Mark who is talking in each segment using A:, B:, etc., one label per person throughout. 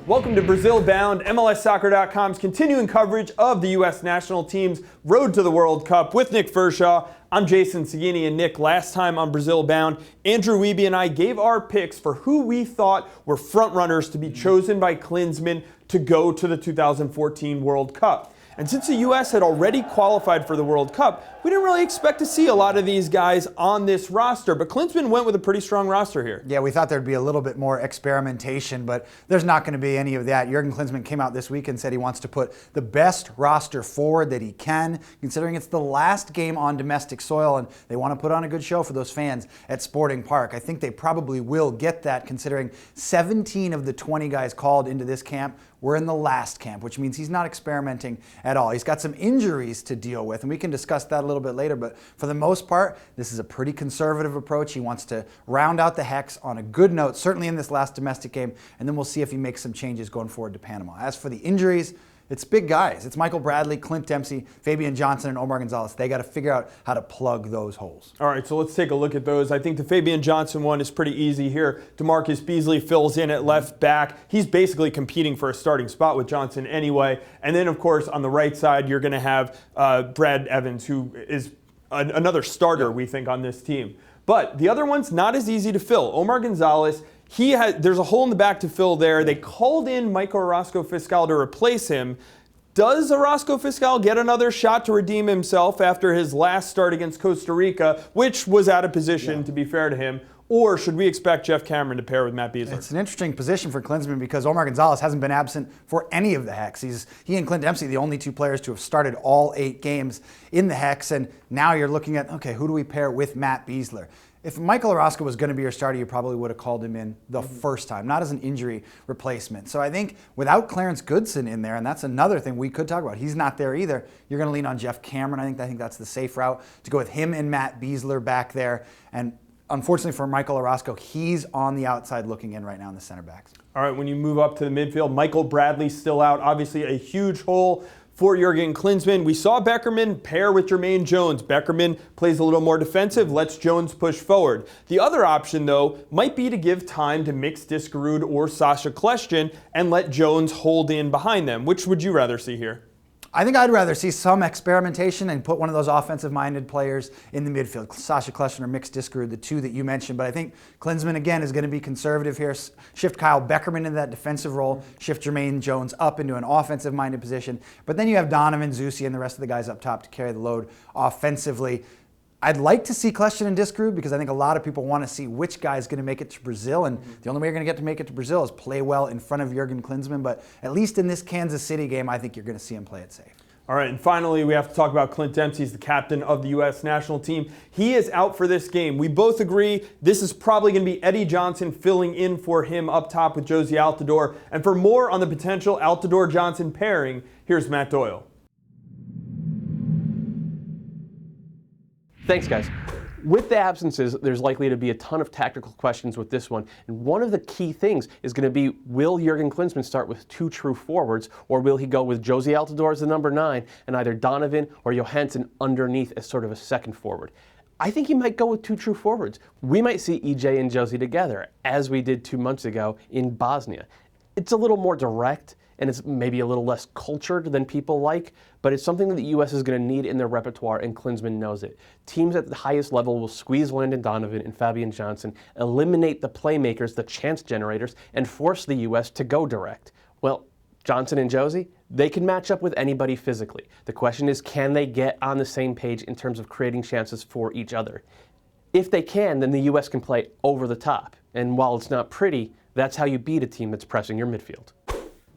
A: Welcome to Brazil Bound, MLSsoccer.com's continuing coverage of the U.S. national team's road to the World Cup with Nick Fershaw. I'm Jason Seguini, and Nick, last time on Brazil Bound, Andrew Wiebe and I gave our picks for who we thought were frontrunners to be chosen by Klinsmann to go to the 2014 World Cup. And since the U.S. had already qualified for the World Cup, we didn't really expect to see a lot of these guys on this roster. But Klinsmann went with a pretty strong roster here.
B: Yeah, we thought there'd be a little bit more experimentation, but there's not going to be any of that. Jurgen Klinsmann came out this week and said he wants to put the best roster forward that he can, considering it's the last game on domestic soil, and they want to put on a good show for those fans at Sporting Park. I think they probably will get that, considering 17 of the 20 guys called into this camp were in the last camp, which means he's not experimenting at all. He's got some injuries to deal with, and we can discuss that a little bit later, but for the most part, this is a pretty conservative approach. He wants to round out the Hex on a good note, certainly in this last domestic game, and then we'll see if he makes some changes going forward to Panama. As for the injuries, it's big guys. It's Michael Bradley, Clint Dempsey, Fabian Johnson, and Omar Gonzalez. They got to figure out how to plug those holes.
A: All right, so let's take a look at those. I think the Fabian Johnson one is pretty easy here. DeMarcus Beasley fills in at left back. He's basically competing for a starting spot with Johnson anyway. And then, of course, on the right side, you're going to have Brad Evans, who is another starter, we think, on this team. But the other one's not as easy to fill. Omar Gonzalez, there's a hole in the back to fill there. They called in Michael Orozco-Fiscal to replace him. Does Orozco-Fiscal get another shot to redeem himself after his last start against Costa Rica, which was out of position, to be fair to him? Or should we expect Jeff Cameron to pair with Matt Besler?
B: It's an interesting position for Klinsmann because Omar Gonzalez hasn't been absent for any of the Hex. He and Clint Dempsey, the only two players to have started all 8 games in the Hex, and now you're looking at, okay, who do we pair with Matt Besler? If Michael Orozco was going to be your starter, you probably would have called him in the first time, not as an injury replacement. So I think without Clarence Goodson in there, and that's another thing we could talk about, he's not there either, you're going to lean on Jeff Cameron. I think that's the safe route, to go with him and Matt Besler back there. And unfortunately for Michael Orozco, he's on the outside looking in right now in the center backs.
A: All right, when you move up to the midfield, Michael Bradley's still out. Obviously a huge hole for Jurgen Klinsmann. We saw Beckerman pair with Jermaine Jones. Beckerman plays a little more defensive, lets Jones push forward. The other option, though, might be to give time to mix Diskerud or Sacha Kljestan and let Jones hold in behind them. Which would you rather see here?
B: I think I'd rather see some experimentation and put one of those offensive-minded players in the midfield. Sacha Kljestan or Mix Diskerud, the two that you mentioned. But I think Klinsmann, again, is going to be conservative here. Shift Kyle Beckerman into that defensive role. Shift Jermaine Jones up into an offensive-minded position. But then you have Donovan, Zusi, and the rest of the guys up top to carry the load offensively. I'd like to see Kljestan and Diskerud because I think a lot of people want to see which guy is going to make it to Brazil, and the only way you're going to get to make it to Brazil is play well in front of Jurgen Klinsmann. But at least in this Kansas City game, I think you're going to see him play it safe.
A: All right, and finally, we have to talk about Clint Dempsey. He's the captain of the U.S. national team. He is out for this game. We both agree this is probably going to be Eddie Johnson filling in for him up top with Jozy Altidore. And for more on the potential Altidore-Johnson pairing, here's Matt Doyle.
C: Thanks, guys. With the absences, there's likely to be a ton of tactical questions with this one. And one of the key things is going to be, will Jurgen Klinsmann start with 2 true forwards, or will he go with Jozy Altidore as the number 9 and either Donovan or Johansson underneath as sort of a second forward? I think he might go with 2 true forwards. We might see EJ and Jozy together, as we did 2 months ago in Bosnia. It's a little more direct, and it's maybe a little less cultured than people like, but it's something that the U.S. is going to need in their repertoire, and Klinsmann knows it. Teams at the highest level will squeeze Landon Donovan and Fabian Johnson, eliminate the playmakers, the chance generators, and force the U.S. to go direct. Well, Johnson and Jozy, they can match up with anybody physically. The question is, can they get on the same page in terms of creating chances for each other? If they can, then the U.S. can play over the top. And while it's not pretty, that's how you beat a team that's pressing your midfield.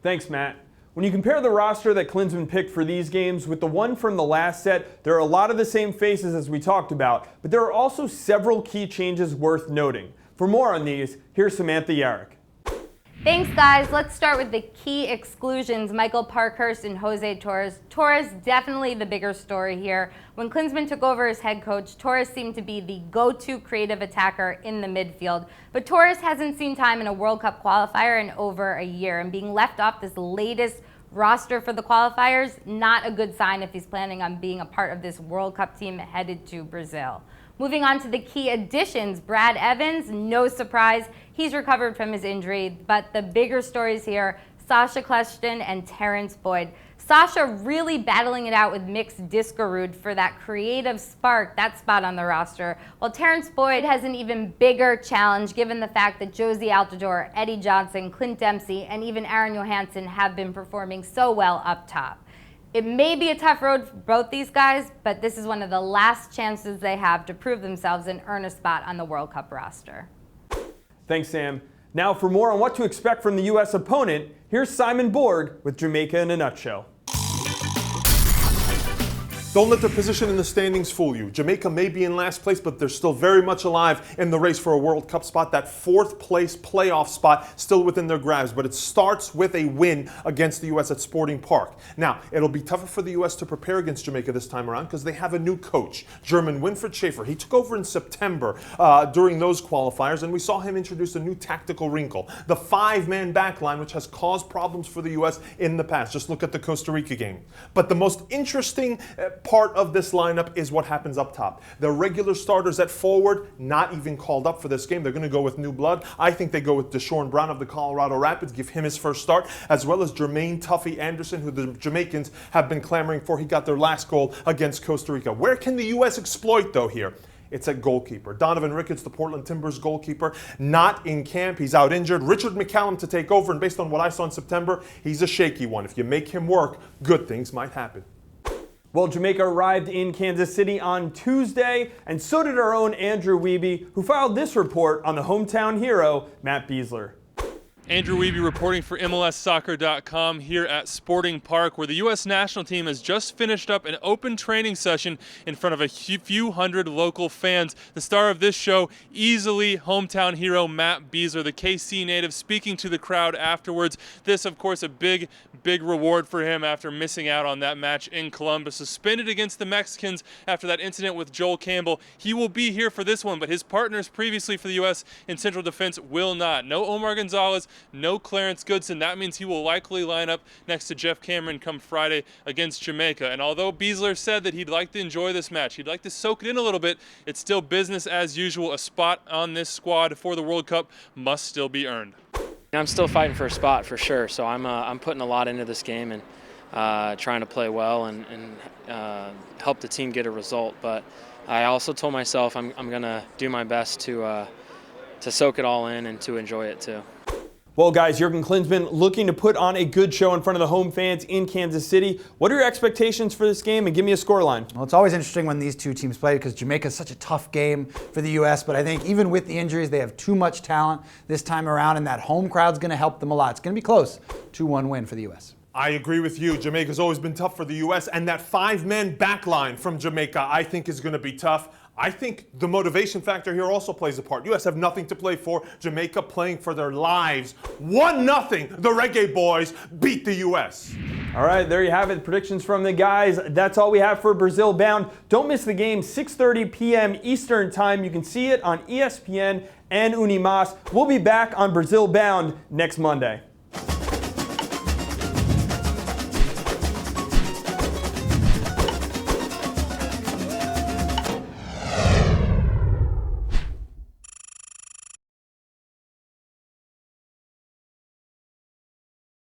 A: Thanks, Matt. When you compare the roster that Klinsmann picked for these games with the one from the last set, there are a lot of the same faces as we talked about, but there are also several key changes worth noting. For more on these, here's Samantha Yarrick.
D: Thanks, guys. Let's start with the key exclusions, Michael Parkhurst and Jose Torres. Torres, definitely the bigger story here. When Klinsmann took over as head coach, Torres seemed to be the go-to creative attacker in the midfield. But Torres hasn't seen time in a World Cup qualifier in over a year, and being left off this latest roster for the qualifiers, not a good sign if he's planning on being a part of this World Cup team headed to Brazil. Moving on to the key additions, Brad Evans, no surprise, he's recovered from his injury, but the bigger stories here, Sacha, Kljestan, and Terrence Boyd. Sacha really battling it out with mixed Diskerud for that creative spark, that spot on the roster, while Terrence Boyd has an even bigger challenge given the fact that Josie Altidore, Eddie Johnson, Clint Dempsey, and even Aaron Johansson have been performing so well up top. It may be a tough road for both these guys, but this is one of the last chances they have to prove themselves and earn a spot on the World Cup roster.
A: Thanks, Sam. Now for more on what to expect from the U.S. opponent, here's Simon Borg with Jamaica in a nutshell.
E: Don't let their position in the standings fool you. Jamaica may be in last place, but they're still very much alive in the race for a World Cup spot. That fourth place playoff spot still within their grasp, but it starts with a win against the U.S. at Sporting Park. Now, it'll be tougher for the U.S. to prepare against Jamaica this time around because they have a new coach, German Winfried Schäfer. He took over in September during those qualifiers, and we saw him introduce a new tactical wrinkle, the five-man back line, which has caused problems for the U.S. in the past. Just look at the Costa Rica game. But the most interesting part of this lineup is what happens up top. The regular starters at forward, not even called up for this game. They're going to go with new blood. I think they go with Deshaun Brown of the Colorado Rapids, give him his first start, as well as Jermaine Tuffy Anderson, who the Jamaicans have been clamoring for. He got their last goal against Costa Rica. Where can the U.S. exploit, though, here? It's at goalkeeper. Donovan Ricketts, the Portland Timbers goalkeeper, not in camp. He's out injured. Richard McCallum to take over, and based on what I saw in September, he's a shaky one. If you make him work, good things might happen.
A: Well, Jamaica arrived in Kansas City on Tuesday, and so did our own Andrew Wiebe, who filed this report on the hometown hero, Matt Besler.
F: Andrew Wiebe reporting for MLSsoccer.com here at Sporting Park, where the U.S. national team has just finished up an open training session in front of a few hundred local fans. The star of this show, easily hometown hero Matt Besler, the KC native, speaking to the crowd afterwards. This, of course, a big reward for him after missing out on that match in Columbus. Suspended against the Mexicans after that incident with Joel Campbell. He will be here for this one, but his partners previously for the U.S. in central defense will not. No Omar Gonzalez, no Clarence Goodson. That means he will likely line up next to Jeff Cameron come Friday against Jamaica. And although Besler said that he'd like to enjoy this match, he'd like to soak it in a little bit, it's still business as usual. A spot on this squad for the World Cup must still be earned.
G: I'm still fighting for a spot for sure, so I'm putting a lot into this game and trying to play well and help the team get a result. But I also told myself I'm going to do my best to soak it all in and to enjoy it too.
A: Well, guys, Jurgen Klinsmann looking to put on a good show in front of the home fans in Kansas City. What are your expectations for this game, and give me a scoreline?
B: Well, it's always interesting when these two teams play because Jamaica is such a tough game for the U.S., but I think even with the injuries, they have too much talent this time around, and that home crowd's going to help them a lot. It's going to be close. 2-1 win for the U.S.
E: I agree with you. Jamaica's always been tough for the U.S., and that five-man back line from Jamaica I think is going to be tough. I think the motivation factor here also plays a part. U.S. have nothing to play for. Jamaica playing for their lives. 1-0, the Reggae Boys beat the U.S.
A: All right, there you have it. Predictions from the guys. That's all we have for Brazil Bound. Don't miss the game, 6:30 p.m. Eastern Time. You can see it on ESPN and Unimas. We'll be back on Brazil Bound next Monday.